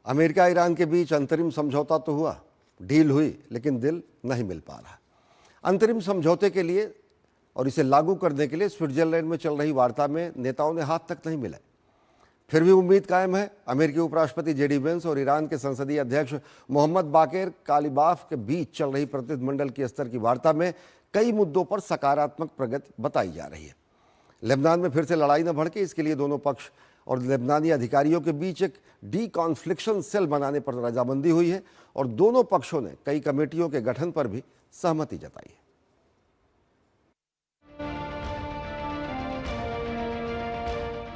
America Iran के बीच अंतरिम समझौता तो हुआ, डील हुई, लेकिन दिल नहीं मिल पा रहा। अंतरिम समझौते के लिए और इसे लागू करने के लिए स्विट्जरलैंड में चल रही वार्ता में नेताओं ने हाथ तक नहीं मिलाए। फिर भी उम्मीद कायम है। अमेरिकी उपराष्ट्रपति जेडी वेंस और ईरान के संसदीय अध्यक्ष मोहम्मद बाकेर कालिबाफ के बीच चल रही प्रतिनिधिमंडल की स्तर की वार्ता में कई मुद्दों पर सकारात्मक प्रगति बताई जा रही है। लेबनान में फिर से लड़ाई न भड़के, इसके लिए दोनों पक्ष और लेबनानी अधिकारियों के बीच एक डी कॉन्फ्लिक्शन सेल बनाने पर रजामंदी हुई है और दोनों पक्षों ने कई कमेटियों के गठन पर भी सहमति जताई है।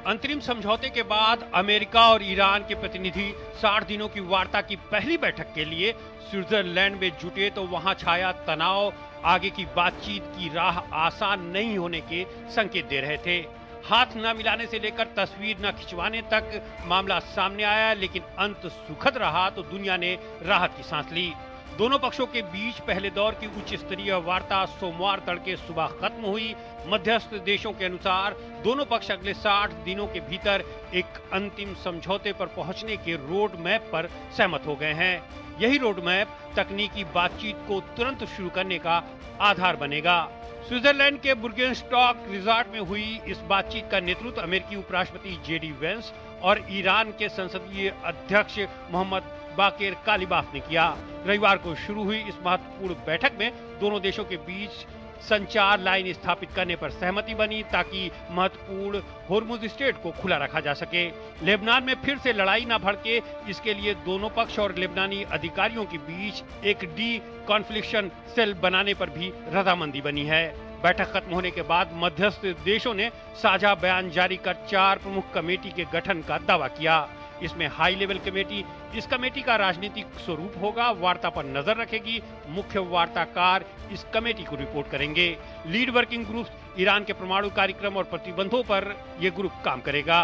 अंतरिम समझौते के बाद अमेरिका और ईरान के प्रतिनिधि 60 दिनों की वार्ता की पहली बैठक के लिए स्विट्जरलैंड में जुटे तो वहां छाया तनाव आगे की बातचीत की राह आसान नहीं होने के संकेत दे रहे थे। हाथ न मिलाने से लेकर तस्वीर न खिंचवाने तक मामला सामने आया, लेकिन अंत सुखद रहा तो दुनिया ने राहत की सांस ली। दोनों पक्षों के बीच पहले दौर की उच्च स्तरीय वार्ता सोमवार तड़के सुबह खत्म हुई। मध्यस्थ देशों के अनुसार दोनों पक्ष अगले 60 दिनों के भीतर एक अंतिम समझौते पर पहुंचने के रोड मैप पर सहमत हो गए हैं। यही रोड मैप तकनीकी बातचीत को तुरंत शुरू करने का आधार बनेगा। स्विट्जरलैंड के बुर्गेनस्टॉक रिजॉर्ट में हुई इस बातचीत का नेतृत्व अमेरिकी उपराष्ट्रपति जेडी वेंस और ईरान के संसदीय अध्यक्ष मोहम्मद बाकेर कालिबाफ ने किया। रविवार को शुरू हुई इस महत्वपूर्ण बैठक में दोनों देशों के बीच संचार लाइन स्थापित करने पर सहमति बनी ताकि महत्वपूर्ण होर्मुज स्ट्रेट को खुला रखा जा सके। लेबनान में फिर से लड़ाई न भड़के, इसके लिए दोनों पक्ष और लेबनानी अधिकारियों के बीच एक डी कॉन्फ्लिक्शन सेल बनाने पर भी रजामंदी बनी है। बैठक खत्म होने के बाद मध्यस्थ देशों ने साझा बयान जारी कर 4 प्रमुख कमेटी के गठन का दावा किया। इसमें हाई लेवल कमेटी, इस कमेटी का राजनीतिक स्वरूप होगा, वार्ता पर नजर रखेगी। मुख्य वार्ताकार इस कमेटी को रिपोर्ट करेंगे। लीड वर्किंग ग्रुप, ईरान के परमाणु कार्यक्रम और प्रतिबंधों पर यह ग्रुप काम करेगा।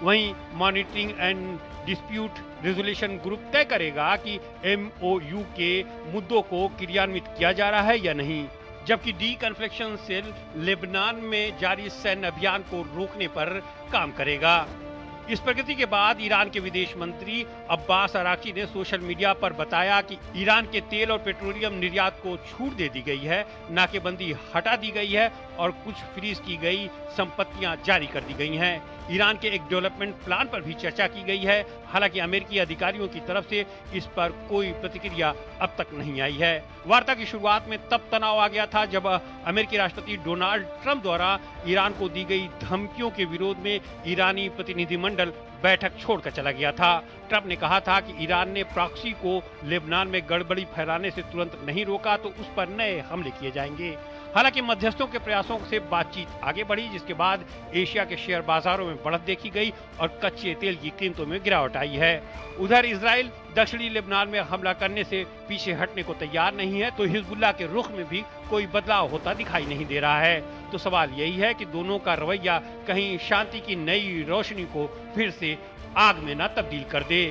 वहीं monitoring and dispute resolution group तय करेगा कि MOU के मुद्दों को क्रियान्वित किया जा रहा है या नहीं, जबकि डी कॉन्फ्लिक्शन सेल लेबनान में जारी सैन्य अभियान को रोकने पर काम करेगा। इस प्रगति के बाद ईरान के विदेश मंत्री अब्बास अराक्ची ने सोशल मीडिया पर बताया कि ईरान के तेल और पेट्रोलियम निर्यात को छूट दे दी गई है, नाकेबंदी हटा दी गई है और कुछ फ्रीज की गई संपत्तियां जारी कर दी गई हैं। ईरान के एक डेवलपमेंट प्लान पर भी चर्चा की गई है। हालांकि अमेरिकी अधिकारियों की तरफ से इस पर कोई प्रतिक्रिया अब तक नहीं आई है। वार्ता की शुरुआत में तब तनाव आ गया था जब अमेरिकी राष्ट्रपति डोनाल्ड ट्रंप द्वारा ईरान को दी गई धमकियों के विरोध में ईरानी प्रतिनिधिमंडल बैठक छोड़कर चला गया था। ट्रंप ने कहा था कि ईरान ने प्रॉक्सी को लेबनान में गड़बड़ी फैलाने से तुरंत नहीं रोका तो उस पर नए हमले किए जाएंगे। हालांकि मध्यस्थों के प्रयासों से बातचीत आगे बढ़ी, जिसके बाद एशिया के शेयर बाजारों में बढ़त देखी गई और कच्चे तेल की कीमतों में गिरावट आई है। उधर इजराइल दक्षिणी लेबनान में हमला करने से पीछे हटने को तैयार नहीं है, तो हिजबुल्लाह के रुख में भी कोई बदलाव होता दिखाई नहीं दे रहा है। तो सवाल यही है कि दोनों का रवैया कहीं शांति की नई रोशनी को फिर से आग में न तब्दील कर दे।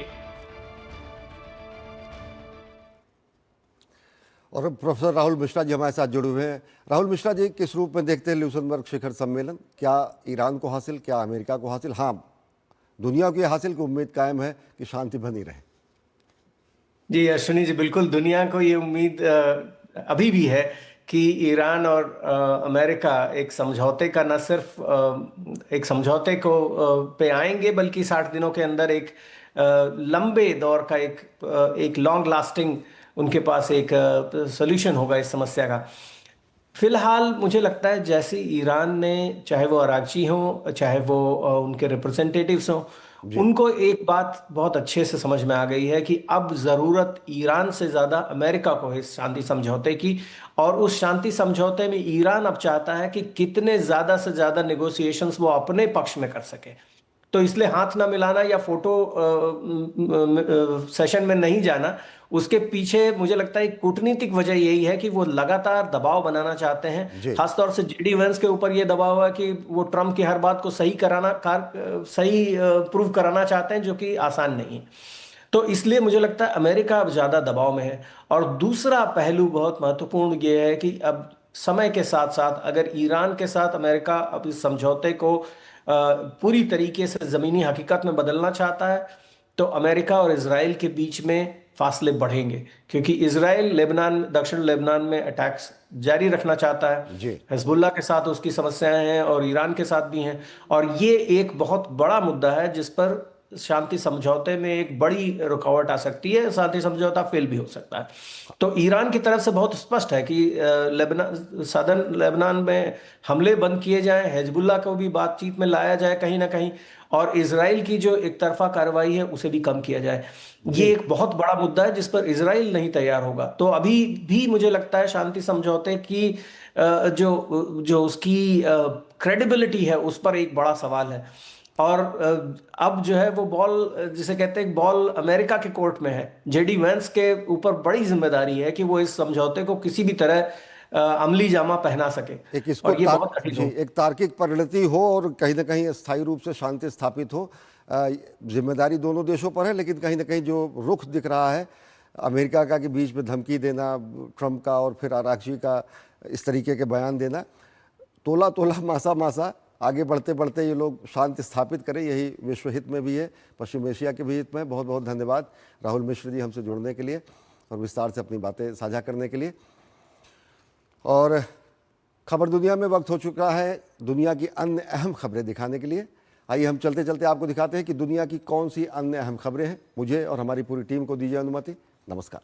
और प्रोफेसर राहुल मिश्रा जी हमारे साथ जुड़े हुए हैं। राहुल मिश्रा जी, किस रूप में देखते हैं ल्यूसनबर्ग शिखर सम्मेलन? क्या ईरान को हासिल, क्या अमेरिका को हासिल? हाँ, दुनिया को हासिल की उम्मीद कायम है कि शांति बनी रहे। जी अश्विनी जी, बिल्कुल दुनिया को ये उम्मीद अभी भी है कि ईरान और अमेरिका एक समझौते का न सिर्फ एक समझौते को पे आएंगे, बल्कि 60 दिनों के अंदर एक लंबे दौर का एक लॉन्ग लास्टिंग उनके पास एक सोल्यूशन होगा इस समस्या का। फिलहाल मुझे लगता है जैसे ईरान ने, चाहे वो अरागची हो, चाहे वो उनके रिप्रेजेंटेटिव्स हों, उनको एक बात बहुत अच्छे से समझ में आ गई है कि अब जरूरत ईरान से ज्यादा अमेरिका को है इस शांति समझौते की। और उस शांति समझौते में ईरान अब चाहता है कि कितने ज्यादा से ज्यादा नेगोशिएशंस वो अपने पक्ष में कर सके। तो इसलिए हाथ ना मिलाना या फोटो सेशन में नहीं जाना, उसके पीछे मुझे लगता है कूटनीतिक वजह यही है कि वो लगातार दबाव बनाना चाहते हैं। खासतौर से जेडी वेंस के ऊपर ये दबाव है कि वो ट्रंप की हर बात को सही प्रूव कराना चाहते हैं, जो कि आसान नहीं है। तो इसलिए मुझे लगता है अमेरिका अब ज्यादा दबाव में है। और दूसरा पहलू बहुत महत्वपूर्ण ये है कि अब समय के साथ साथ अगर ईरान के साथ अमेरिका अब इस समझौते को पूरी तरीके से जमीनी हकीकत में बदलना चाहता है, तो अमेरिका और इजराइल के बीच में फासले बढ़ेंगे, क्योंकि इजराइल लेबनान, दक्षिण लेबनान में अटैक्स जारी रखना चाहता है। जी। हिजबुल्लाह के साथ उसकी समस्याएं हैं और ईरान के साथ भी हैं, और ये एक बहुत बड़ा मुद्दा है जिस पर शांति समझौते में एक बड़ी रुकावट आ सकती है, शांति समझौता फेल भी हो सकता है। तो ईरान की तरफ से बहुत स्पष्ट है कि लेबनान, सदर्न लेबनान में हमले बंद किए जाएं, हिजबुल्लाह को भी बातचीत में लाया जाए कहीं ना कहीं, और इजराइल की जो एक तरफा कार्रवाई है उसे भी कम किया जाए। ये एक बहुत बड़ा मुद्दा है जिस पर इजराइल नहीं तैयार होगा। तो अभी भी मुझे लगता है शांति समझौते की जो जो उसकी क्रेडिबिलिटी है उस पर एक बड़ा सवाल है। और अब जो है वो बॉल, जिसे कहते हैं, बॉल अमेरिका के कोर्ट में है। जेडी वैंस के ऊपर बड़ी जिम्मेदारी है कि वो इस समझौते को किसी भी तरह अमली जामा पहना सके, एक इसको और ये बहुत कठिन जी, हो। एक तार्किक परिणति हो और कहीं ना कहीं स्थायी रूप से शांति स्थापित हो। जिम्मेदारी दोनों देशों पर है, लेकिन कहीं ना कहीं जो रुख दिख रहा है अमेरिका का कि बीच में धमकी देना ट्रंप का और फिर आराघची का इस तरीके के बयान देना, तोला तोला मासा मासा आगे बढ़ते बढ़ते ये लोग शांति स्थापित करें, यही विश्व हित में भी है, पश्चिम एशिया के भी हित में। बहुत बहुत धन्यवाद राहुल मिश्र जी हमसे जुड़ने के लिए और विस्तार से अपनी बातें साझा करने के लिए। और खबर दुनिया में वक्त हो चुका है दुनिया की अन्य अहम खबरें दिखाने के लिए। आइए हम चलते चलते आपको दिखाते हैं कि दुनिया की कौन सी अन्य अहम खबरें हैं। मुझे और हमारी पूरी टीम को दीजिए अनुमति। नमस्कार।